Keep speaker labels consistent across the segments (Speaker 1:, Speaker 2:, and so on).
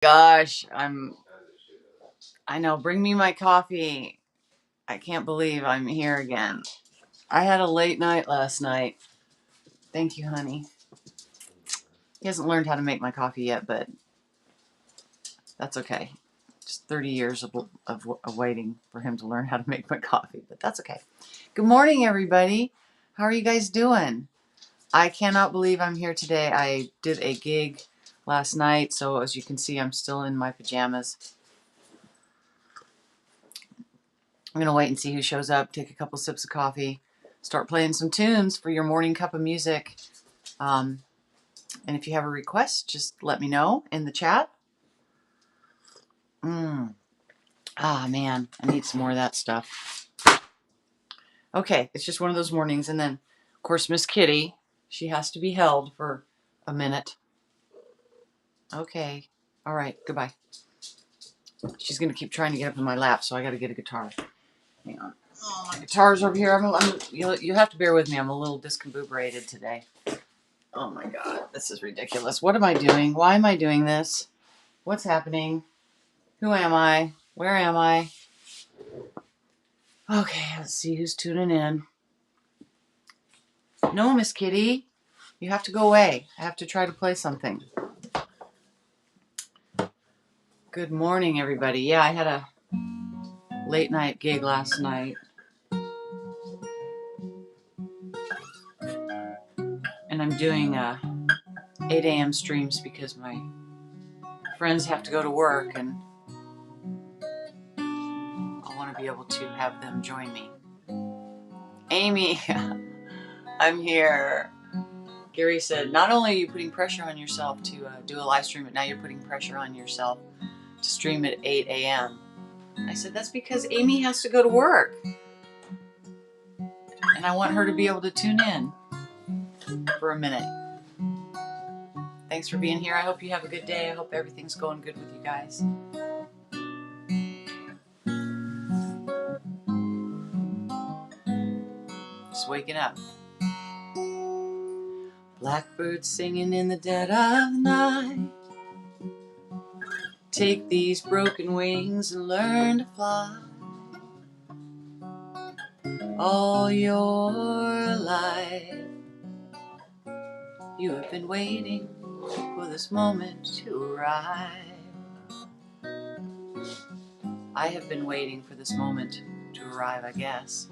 Speaker 1: Gosh, I know, bring me my coffee. I can't believe I'm here again. I had a late night last night. Thank you, honey. He hasn't learned how to make my coffee yet, but that's okay. Just 30 years of waiting for him to learn how to make my coffee, but that's okay. Good morning, everybody. How are you guys doing? I cannot believe I'm here today. I did a gig last night, so as you can see, I'm still in my pajamas. I'm going to wait and see who shows up, take a couple sips of coffee, start playing some tunes for your morning cup of music. And if you have a request, just let me know in the chat. Ah, man, I need some more of that stuff. Okay, it's just one of those mornings. And then, of course, Miss Kitty, she has to be held for a minute. Okay, all right, goodbye. She's going to keep trying to get up in my lap, so I got to get a guitar. Hang on. Oh, my guitar's over here. You'll have to bear with me. I'm a little discombobulated today. Oh my God, this is ridiculous. What am I doing? Why am I doing this? What's happening? Who am I? Where am I? Okay, let's see who's tuning in. No, Miss Kitty, you have to go away. I have to try to play something. Good morning, everybody. Yeah, I had a late night gig last night. And I'm doing 8 a.m. streams because my friends have to go to work and I want to be able to have them join me. Amy, I'm here. Gary said, not only are you putting pressure on yourself to do a live stream, but now you're putting pressure on yourself to stream at 8 a.m. I said, that's because Amy has to go to work. And I want her to be able to tune in for a minute. Thanks for being here. I hope you have a good day. I hope everything's going good with you guys. Just waking up. Blackbird singing in the dead of night. Take these broken wings and learn to fly. All your life you have been waiting for this moment to arrive. I have been waiting for this moment to arrive, I guess.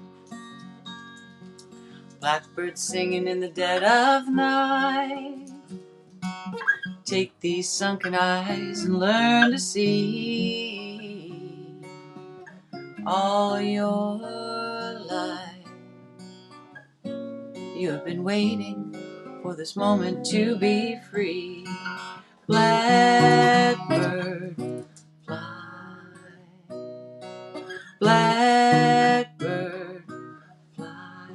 Speaker 1: Blackbird singing in the dead of night. Take these sunken eyes and learn to see. All your life you have been waiting for this moment to be free. Blackbird fly, blackbird fly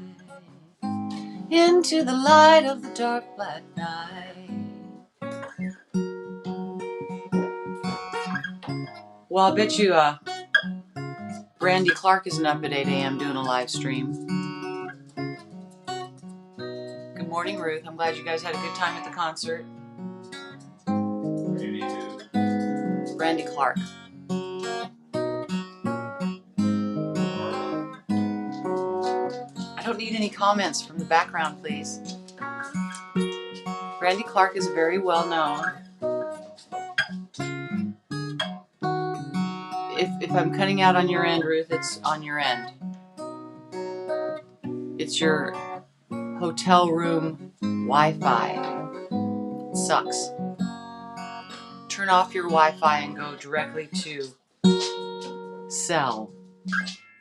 Speaker 1: into the light of the dark black night. Well, I bet you Brandy Clark isn't up at 8 a.m. doing a live stream. Good morning, Ruth. I'm glad you guys had a good time at the concert. Brandy Clark. I don't need any comments from the background, please. Brandy Clark is very well known. If I'm cutting out on your end, Ruth, it's on your end. It's your hotel room Wi-Fi. It sucks. Turn off your Wi-Fi and go directly to cell.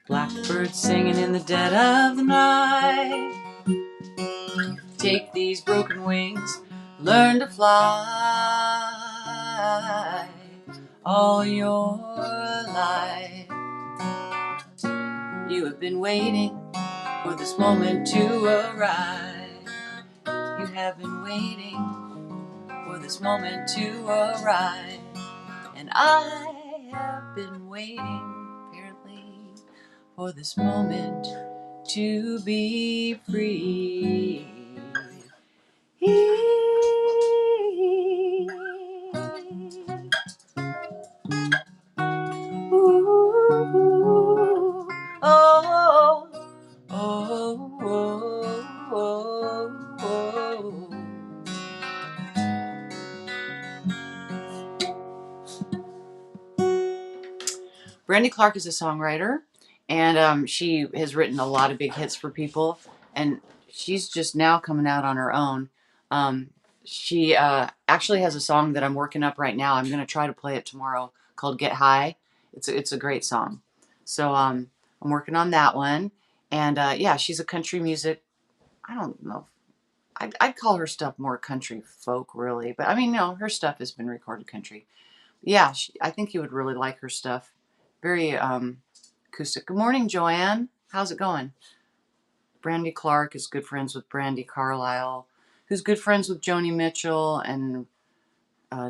Speaker 1: Blackbird singing in the dead of the night. Take these broken wings, learn to fly. All your life you have been waiting for this moment to arrive. You have been waiting for this moment to arrive. And I have been waiting, apparently, for this moment to be free. Brandy Clark is a songwriter, and she has written a lot of big hits for people, and she's just now coming out on her own. She actually has a song that I'm working up right now. I'm going to try to play it tomorrow called Get High. It's a great song. So I'm working on that one. And yeah, she's a country music. I don't know. I'd call her stuff more country folk, really. But I mean, no, her stuff has been recorded country. Yeah, I think you would really like her stuff. Very acoustic. Good morning, Joanne. How's it going? Brandy Clark is good friends with Brandy Carlisle, who's good friends with Joni Mitchell and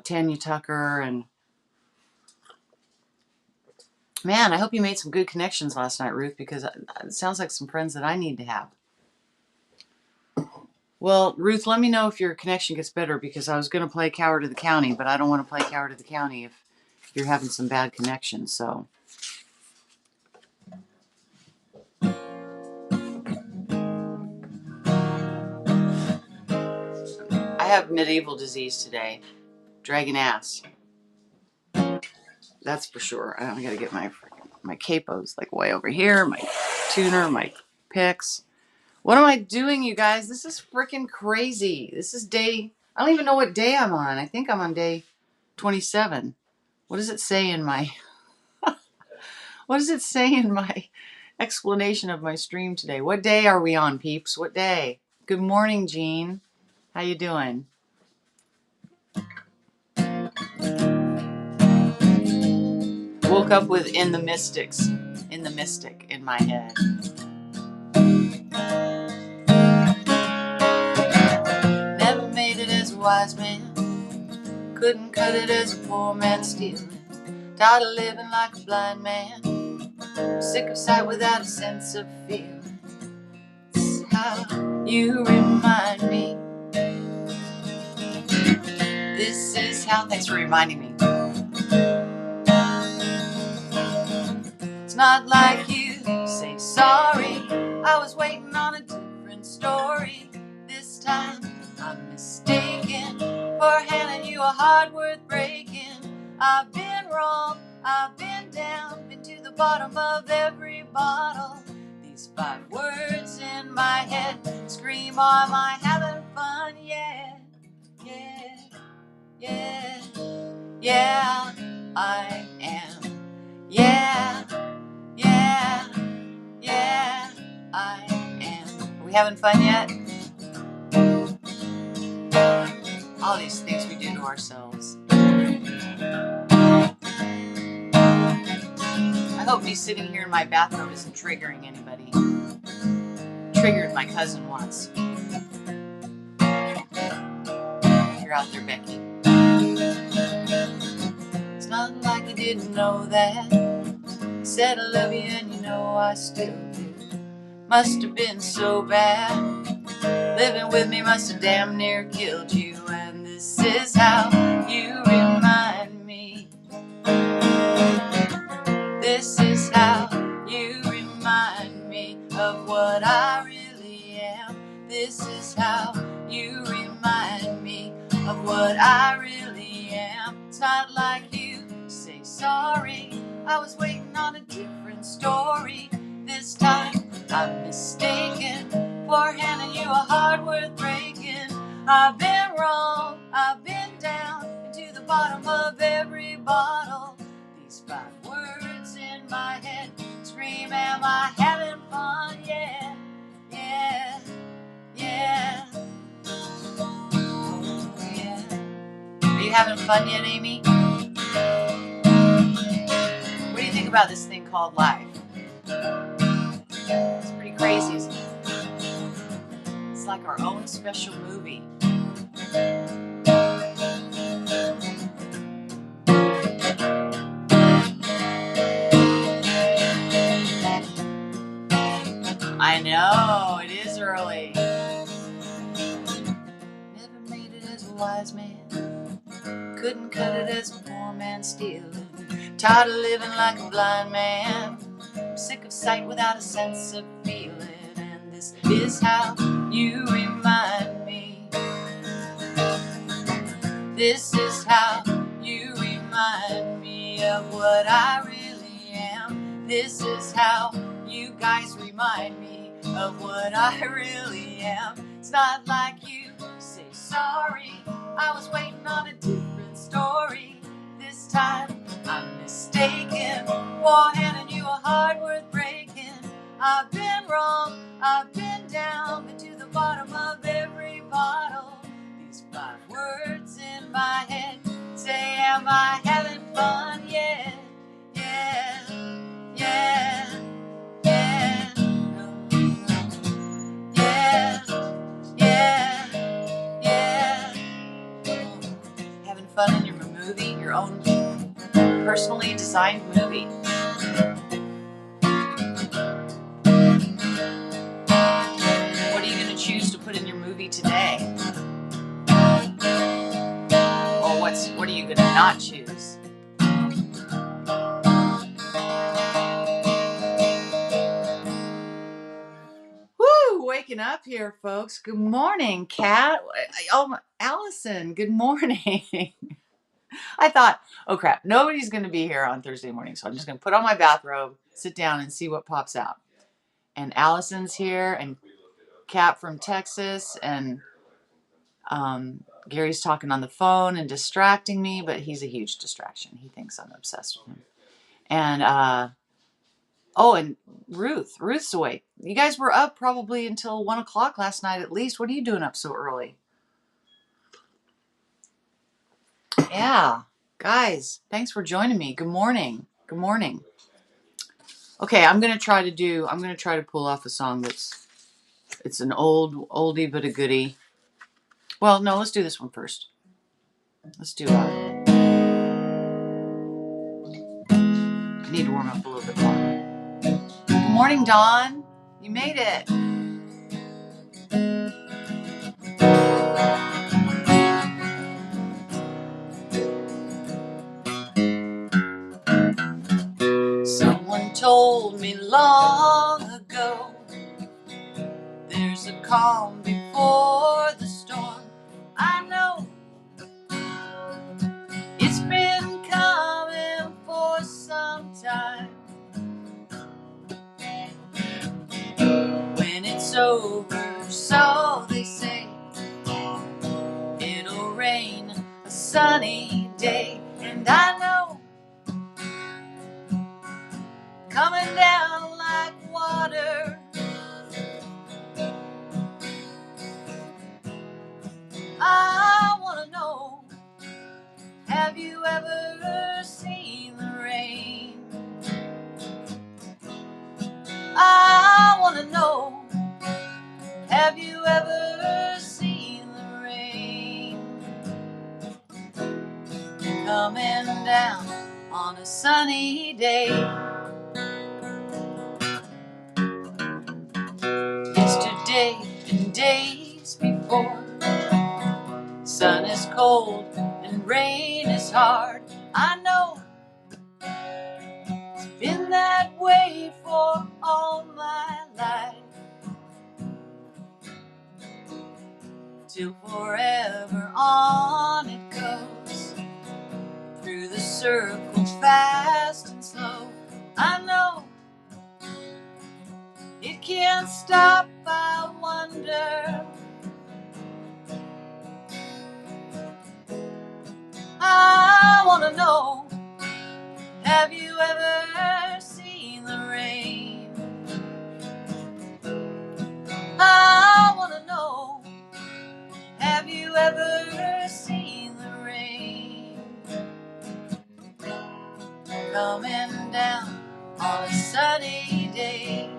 Speaker 1: Tanya Tucker. And man, I hope you made some good connections last night, Ruth, because it sounds like some friends that I need to have. Well, Ruth, let me know if your connection gets better, because I was going to play Coward of the County, but I don't want to play Coward of the County if you're having some bad connection. So I have medieval disease today. Dragon ass. That's for sure. I got to get my capos like way over here, my tuner, my picks. What am I doing, you guys? This is freaking crazy. This is I don't even know what day I'm on. I think I'm on day 27. What does it say in my what does it say in my explanation of my stream today? What day are we on, peeps? What day? Good morning, Jean. How you doing? Woke up with In the Mystic in my head. Never made it as a wise man, couldn't cut it as a poor man stealing. Tired of living like a blind man, sick of sight without a sense of feeling. This is how you remind me. This is how. Thanks for reminding me. It's not like you say sorry. I was waiting on a different story. This time I'm mistaken for handing you a heart worth breaking. I've been wrong, I've been down, been to the bottom of every bottle. These 5 words in my head scream, am I having fun? Yeah, yeah, yeah, yeah, I am. Yeah, yeah, yeah, I am. Are we having fun yet? All these things we do to ourselves. I hope me sitting here in my bathrobe isn't triggering anybody. Triggered my cousin once. You're out there, Becky. It's not like you didn't know that. I said I love you and you know I still do. Must have been so bad. Living with me must have damn near killed you. And this is how you remind me. This is how you remind me of what I really am. This is how you remind me of what I really am. It's not like you say sorry. I was waiting on a different story. This time I'm mistaken for handing you a heart worth breaking. I've been wrong, I've been down, into the bottom of every bottle. These 5 words in my head scream, am I having fun? Yeah, yeah, yeah, yeah. Are you having fun yet, Amy? What do you think about this thing called life? It's pretty crazy, isn't it? It's like our own special movie. I know, it is early. Never made it as a wise man, couldn't cut it as a poor man stealing. Tired of living like a blind man, I'm sick of sight without a sense of feeling. And this is how you remind me. This is how you remind me of what I really This is how you guys remind me of what I really am. It's not like you say sorry, I was waiting on a different story. This time I'm mistaken for handing you a heart worth breaking. I've been wrong, I've been down, but to the bottom of every bottle, these 5 words in my head say, am I having fun yet? Yeah, yeah, yeah, yeah, yeah, yeah. Having fun in your movie, your own personally designed movie. What are you going to choose to put in your movie today? Or what are you going to not choose? Woo! Waking up here, folks. Good morning, Kat. Oh, Allison, good morning. I thought, oh crap, nobody's going to be here on Thursday morning, so I'm just going to put on my bathrobe, sit down, and see what pops out. And Allison's here, and Kat from Texas, and Gary's talking on the phone and distracting me, but he's a huge distraction. He thinks I'm obsessed with him. And and Ruth's awake. You guys were up probably until 1 o'clock last night at least. What are you doing up so early? Yeah, guys, thanks for joining me. Good morning. Good morning. Okay, I'm gonna try to pull off a song it's an oldie but a goodie. Well, no, let's do this one first. Let's do I need to warm up a little bit more. Good morning, Dawn. You made it. Someone told me long ago, there's a calm before the storm. I know it's been coming for some time. When it's over, so they say, it'll rain a sunny day. And I know, coming down like water, I wanna know, have you ever seen the rain? I wanna know, have you ever seen the rain coming down on a sunny day? Yesterday and days before, sun is cold and rain is hard. I know it's been that way for all my life, till forever on it goes, through the circle fast and slow. I know it can't stop, I wonder, I wanna know, have you ever seen the rain? I wanna know, have you ever seen the rain coming down on a sunny day?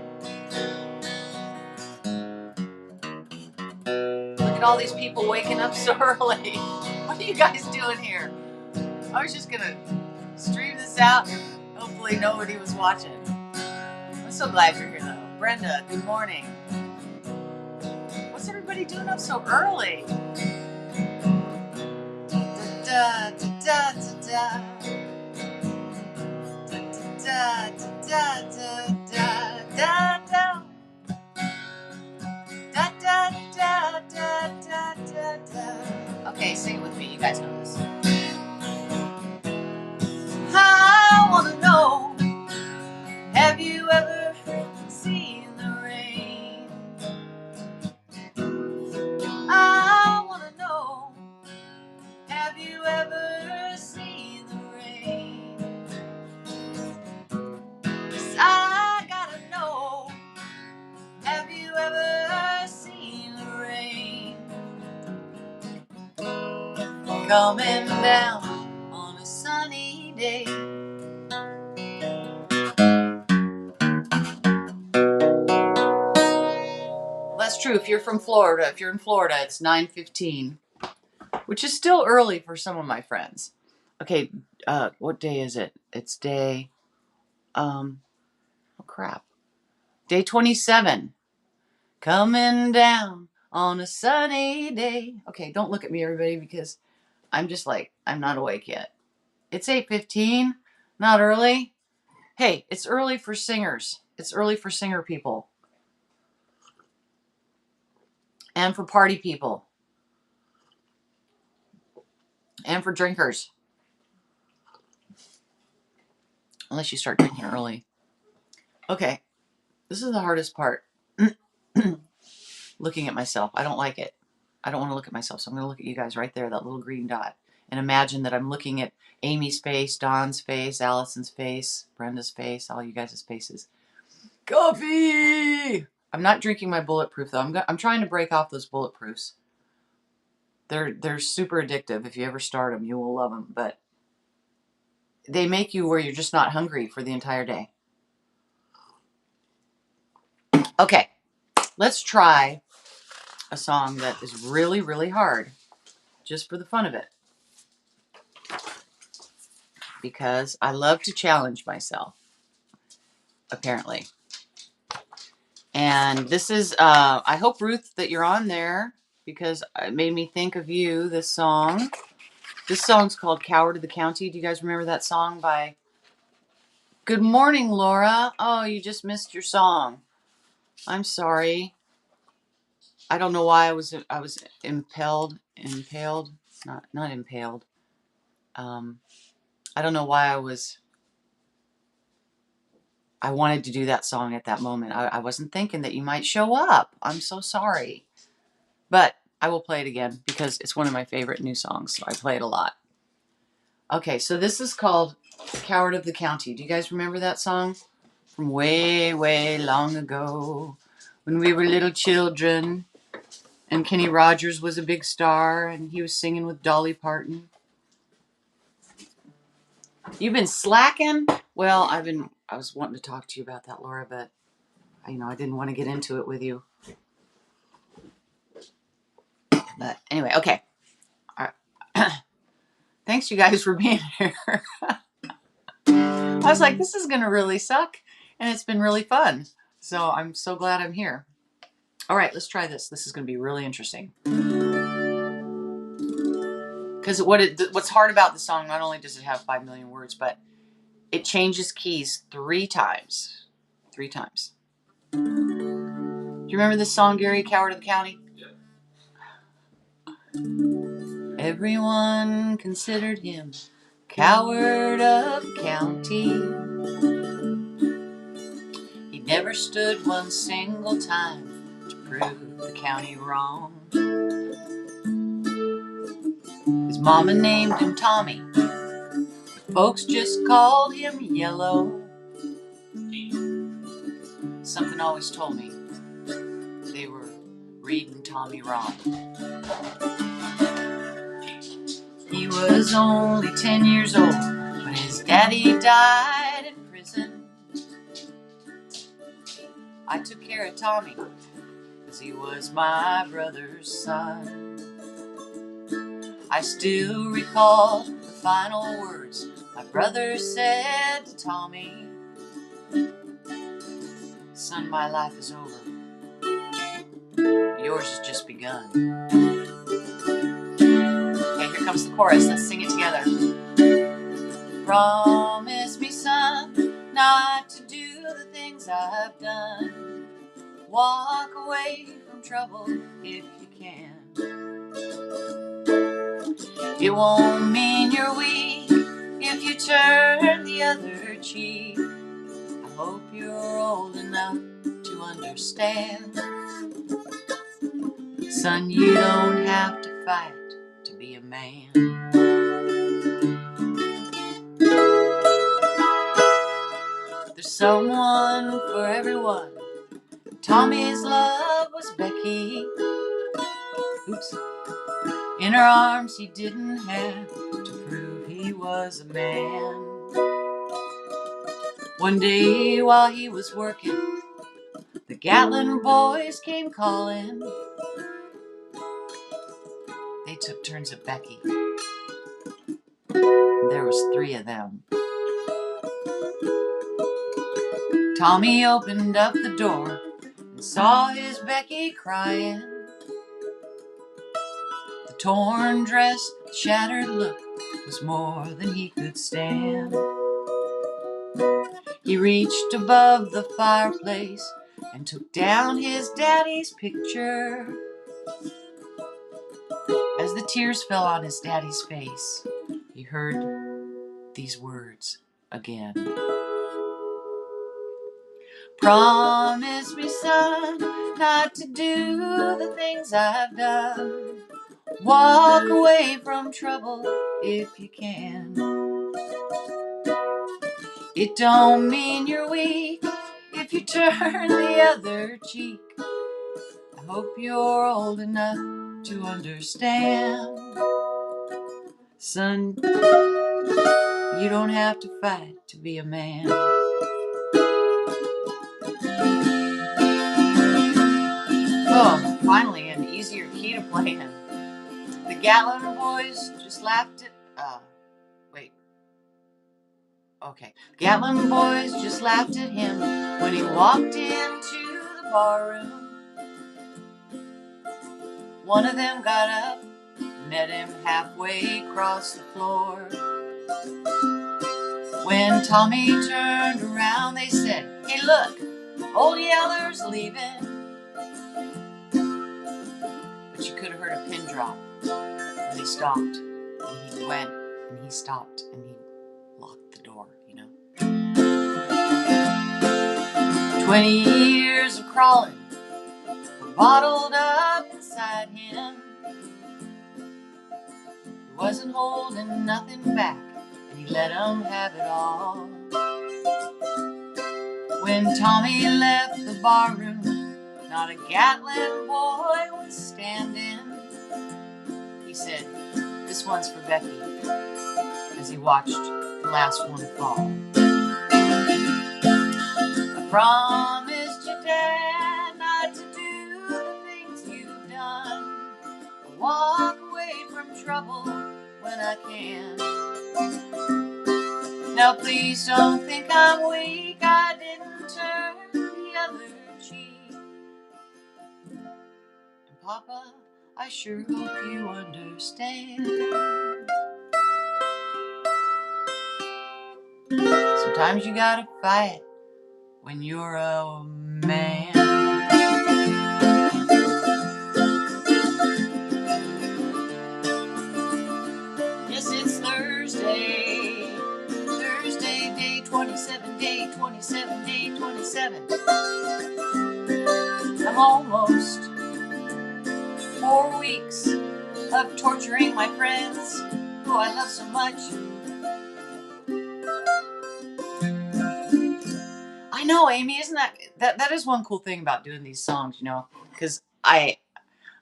Speaker 1: Look at all these people waking up so early. What are you guys doing here? I was just gonna stream this out and hopefully nobody was watching. I'm so glad you're here though. Brenda, good morning. What's everybody doing up so early? Da, da, da, da, da. Da, da, da, da, da, da. Da, da, da, da, da, da, da. Okay, sing it with me. You guys know this. I wanna know, have coming down on a sunny day. Well, that's true. If you're from Florida, if you're in Florida, it's 9:15, which is still early for some of my friends. Okay, what day is it? It's day, oh crap, day 27. Coming down on a sunny day. Okay, don't look at me, everybody, because I'm just like, I'm not awake yet. It's 8:15, not early. Hey, it's early for singers. It's early for singer people. And for party people. And for drinkers. Unless you start drinking early. Okay, this is the hardest part. Looking at myself. I don't like it. I don't want to look at myself, so I'm going to look at you guys right there, that little green dot. And imagine that I'm looking at Amy's face, Dawn's face, Allison's face, Brenda's face, all you guys' faces. Coffee! I'm not drinking my bulletproof, though. I'm trying to break off those bulletproofs. They're super addictive. If you ever start them, you will love them. But they make you where you're just not hungry for the entire day. Okay, let's try a song that is really, really hard, just for the fun of it. Because I love to challenge myself, apparently. And this is, I hope, Ruth, that you're on there, because it made me think of you, this song. This song's called Coward of the County. Do you guys remember that song by... Good morning, Laura. Oh, you just missed your song. I'm sorry. I don't know why I was impaled, not impaled. I don't know why I wanted to do that song at that moment. I wasn't thinking that you might show up. I'm so sorry. But I will play it again because it's one of my favorite new songs, so I play it a lot. Okay, so this is called Coward of the County. Do you guys remember that song? From way, way long ago, when we were little children, and Kenny Rogers was a big star, and he was singing with Dolly Parton. You've been slacking? Well, I was wanting to talk to you about that, Laura, but I didn't want to get into it with you. But anyway, okay. All right. Thanks, you guys, for being here. I was like, this is going to really suck, and it's been really fun. So I'm so glad I'm here. All right, let's try this. This is going to be really interesting. Because what's hard about the song, not only does it have 5 million words, but it changes keys 3 times. 3 times. Do you remember this song, Gary, Coward of the County? Yeah. Everyone considered him Coward of the County. He never stood one single time to prove the county wrong. His mama named him Tommy, but folks just called him Yellow. Something always told me they were reading Tommy wrong. He was only 10 years old when his daddy died in prison. I took care of Tommy because he was my brother's son. I still recall the final words my brother said to Tommy. Son, my life is over. Yours has just begun. Okay, here comes the chorus. Let's sing it together. Promise me, son, not to do the things I've done. Walk away from trouble if you can. It won't mean you're weak if you turn the other cheek. I hope you're old enough to understand. Son, you don't have to fight to be a man. There's someone for everyone. Tommy's love was Becky. Oops. In her arms he didn't have to prove he was a man. One day while he was working, the Gatlin boys came calling. They took turns at Becky. There was 3 of them. Tommy opened up the door and saw his Becky crying. The torn dress, the shattered look was more than he could stand. He reached above the fireplace and took down his daddy's picture. As the tears fell on his daddy's face, he heard these words again. Promise me, son, not to do the things I've done. Walk away from trouble if you can. It don't mean you're weak if you turn the other cheek. I hope you're old enough to understand. Son, you don't have to fight to be a man. Oh, finally an easier key to play in. The Gatlin boys just laughed at... Okay. Gatlin boys just laughed at him when he walked into the barroom. One of them got up, met him halfway across the floor. When Tommy turned around, they said, "Hey, look, old Yeller's leaving." But you could have heard a pin drop when he stopped, and he went, and he stopped, and he locked the door, you know. 20 years of crawling were bottled up inside him. He wasn't holding nothing back, and he let 'em have it all. When Tommy left the barroom, not a Gatlin boy was standing. He said, "This one's for Becky," as he watched the last one fall. "I promised your dad not to do the things you've done. I walk away from trouble when I can. Now please don't think I'm weak, I didn't turn the other cheek. And Papa, I sure hope you understand. Sometimes you gotta fight when you're a man." Yes, it's Thursday, day 27, day 27, day 27. I'm almost 4 weeks of torturing my friends who I love so much. I know, Amy, isn't that is one cool thing about doing these songs, you know, because I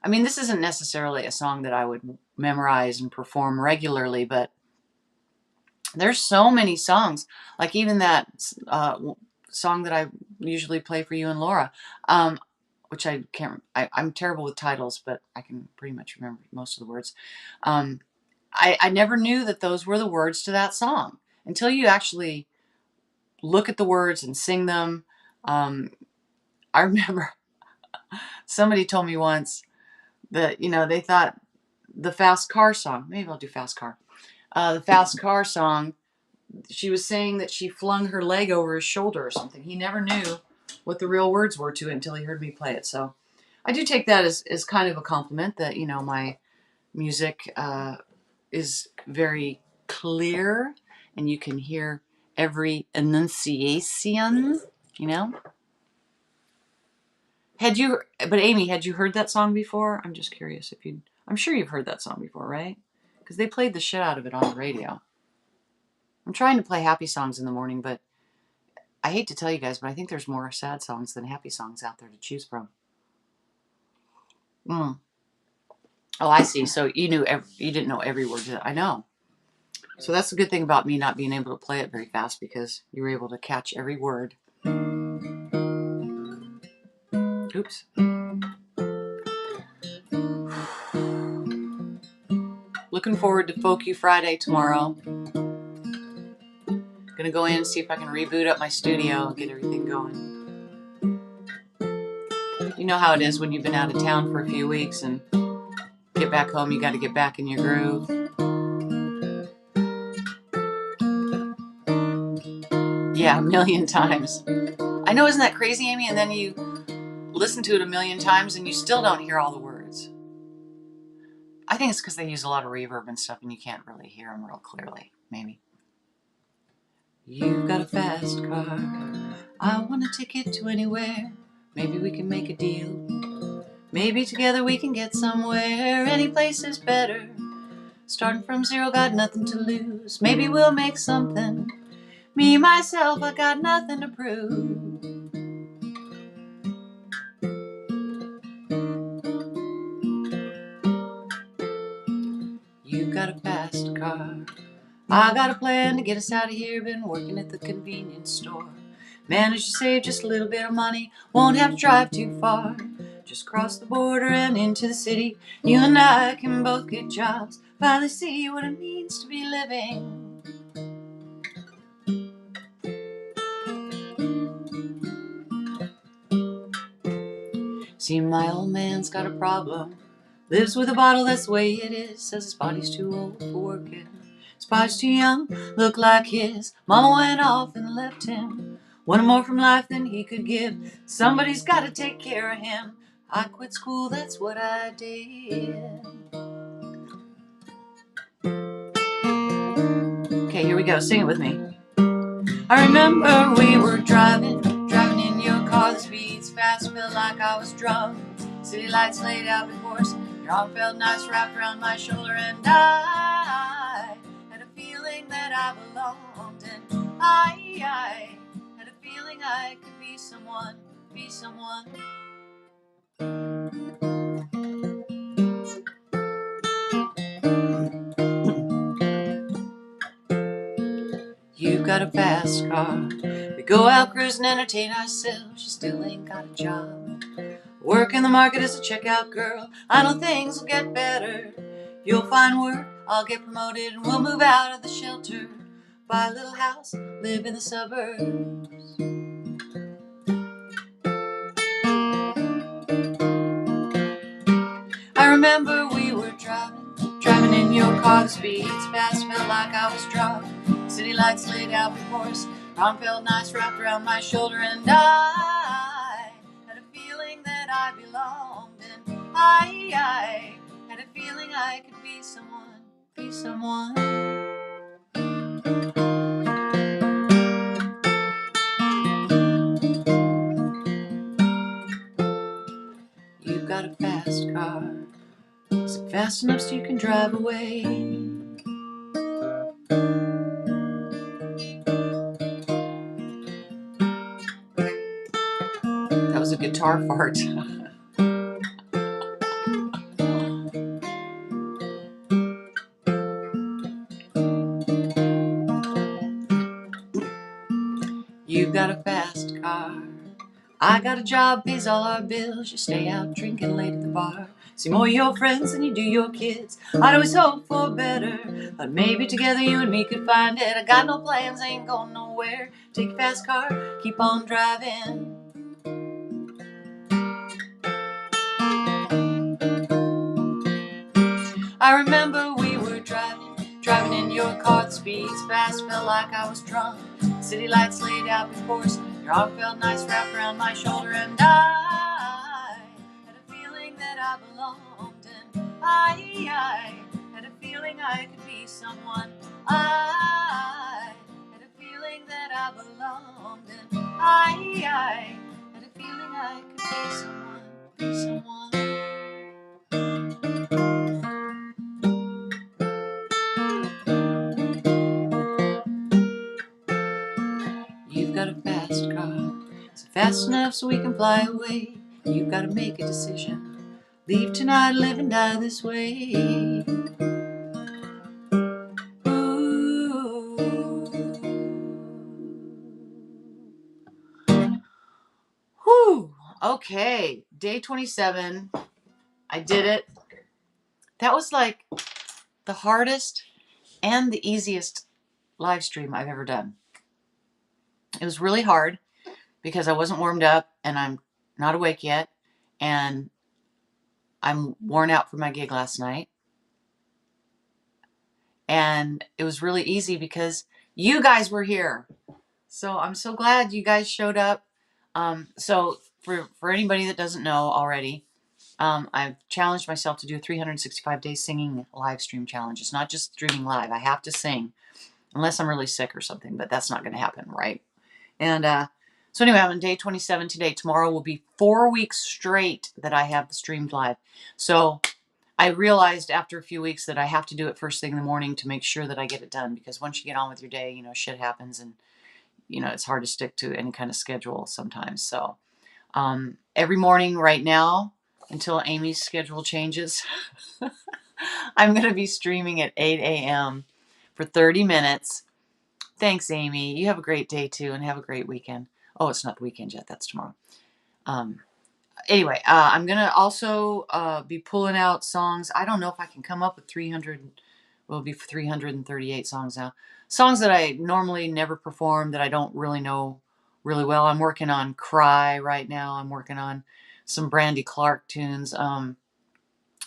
Speaker 1: mean, this isn't necessarily a song that I would memorize and perform regularly, but there's so many songs, like even that song that I usually play for you and Laura, which I can't, I'm terrible with titles, but I can pretty much remember most of the words. I never knew that those were the words to that song until you actually look at the words and sing them. I remember somebody told me once that, you know, they thought the Fast Car song, maybe I'll do Fast Car. The Fast Car song, she was saying that she flung her leg over his shoulder or something. He never knew what the real words were to it until he heard me play it. So I do take that as kind of a compliment that, you know, my music is very clear and you can hear every enunciation, you know. But Amy, had you heard that song before? I'm just curious if I'm sure you've heard that song before, right? Because they played the shit out of it on the radio. I'm trying to play happy songs in the morning, but I hate to tell you guys, but I think there's more sad songs than happy songs out there to choose from. Oh, I see. So you didn't know every word. I know. So that's the good thing about me not being able to play it very fast, because you were able to catch every word. Oops. Looking forward to Folk You Friday tomorrow. Gonna go in and see if I can reboot up my studio and get everything going. You know how it is when you've been out of town for a few weeks and get back home, you got to get back in your groove. Yeah, a million times. I know, isn't that crazy, Amy? And then you listen to it a million times and you still don't hear all the words. I think it's because they use a lot of reverb and stuff and you can't really hear them real clearly, maybe. You've got a fast car, I want a ticket to anywhere. Maybe we can make a deal. Maybe together we can get somewhere. Any place is better. Starting from zero, got nothing to lose. Maybe we'll make something. Me, myself, I got nothing to prove. You got a fast car, I got a plan to get us out of here. Been working at the convenience store. Managed to save just a little bit of money. Won't have to drive too far. Just cross the border and into the city. You and I can both get jobs. Finally see what it means to be living. See, my old man's got a problem. Lives with a bottle, that's the way it is. Says his body's too old for working. His body's too young, look like his. Mama went off and left him. Wanted more from life than he could give. Somebody's got to take care of him. I quit school, that's what I did. Okay, here we go. Sing it with me. I remember we were driving in your car. The speed's fast, felt like I was drunk. City lights laid out before us. Your arm felt nice wrapped around my shoulder, and I had a feeling that I belonged, and I had a feeling I could be someone, be someone. You've got a fast car. We go out cruising, entertain ourselves. You still ain't got a job. Work in the market as a checkout girl. I know things will get better. You'll find work, I'll get promoted, and we'll move out of the shelter. Buy a little house, live in the suburbs. I remember we were driving in your car. The speeds fast, felt like I was drunk. City lights laid out before us. Arm felt nice wrapped around my shoulder, and I had a feeling that I belonged, and I had a feeling I could be someone, be someone. You've got a fast car. Is it fast enough so you can drive away? That was a guitar fart. You've got a fast car. I got a job, pays all our bills. You stay out drinking late at the bar. See more of your friends than you do your kids. I'd always hope for better, but maybe together you and me could find it. I got no plans, ain't going nowhere. Take your fast car, keep on driving. I remember we were driving in your car. The speeds fast, felt like I was drunk. City lights laid out before us. Your arm felt nice wrapped around my shoulder, and I had a feeling that I belonged, and I had a feeling I could be someone. I had a feeling that I belonged, and I had a feeling I could be someone, be someone. You've got a fast car. Is it fast enough so we can fly away? You've got to make a decision. Leave tonight, live and die this way. Ooh. Whew. Okay, day 27. I did it. That was like the hardest and the easiest live stream I've ever done. It was really hard because I wasn't warmed up and I'm not awake yet, and I'm worn out from my gig last night. And it was really easy because you guys were here. So I'm so glad you guys showed up. So for anybody that doesn't know already, I've challenged myself to do a 365-day singing live stream challenge. It's not just streaming live. I have to sing unless I'm really sick or something, but that's not going to happen, right? And so anyway, I'm on day 27 today. Tomorrow will be 4 weeks straight that I have streamed live. So I realized after a few weeks that I have to do it first thing in the morning to make sure that I get it done, because once you get on with your day, shit happens, and it's hard to stick to any kind of schedule sometimes. So every morning right now, until Amy's schedule changes, I'm going to be streaming at 8 a.m. for 30 minutes. Thanks, Amy. You have a great day too, and have a great weekend. Oh, it's not the weekend yet. That's tomorrow. Anyway, I'm going to also be pulling out songs. I don't know if I can come up with 300. Will be 338 songs now. Songs that I normally never perform, that I don't really know really well. I'm working on Cry right now. I'm working on some Brandy Clark tunes.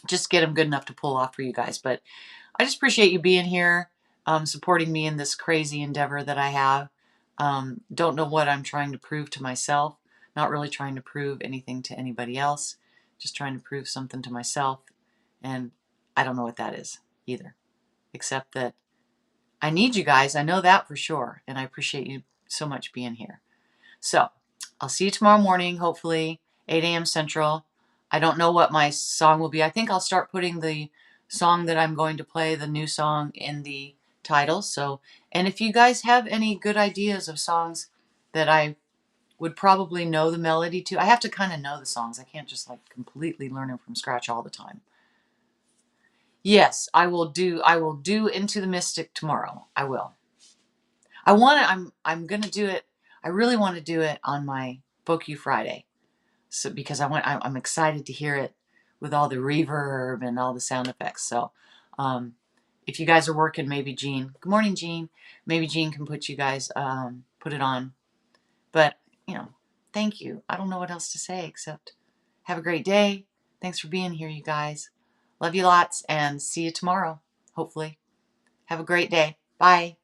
Speaker 1: Just get them good enough to pull off for you guys. But I just appreciate you being here, supporting me in this crazy endeavor that I have. Don't know what I'm trying to prove to myself. Not really trying to prove anything to anybody else. Just trying to prove something to myself. And I don't know what that is either, except that I need you guys. I know that for sure. And I appreciate you so much being here. So I'll see you tomorrow morning, hopefully 8 a.m. Central. I don't know what my song will be. I think I'll start putting the song that I'm going to play, the new song, in the title. So, and if you guys have any good ideas of songs that I would probably know the melody to, I have to kind of know the songs. I can't just like completely learn them from scratch all the time. Yes, I will do Into the Mystic tomorrow. I will. I'm gonna do it. I really want to do it on my Book You Friday. So because I'm excited to hear it with all the reverb and all the sound effects. So if you guys are working, maybe Jean, good morning, Jean. Maybe Jean can put you guys, put it on. But, thank you. I don't know what else to say except have a great day. Thanks for being here, you guys. Love you lots, and see you tomorrow, hopefully. Have a great day. Bye.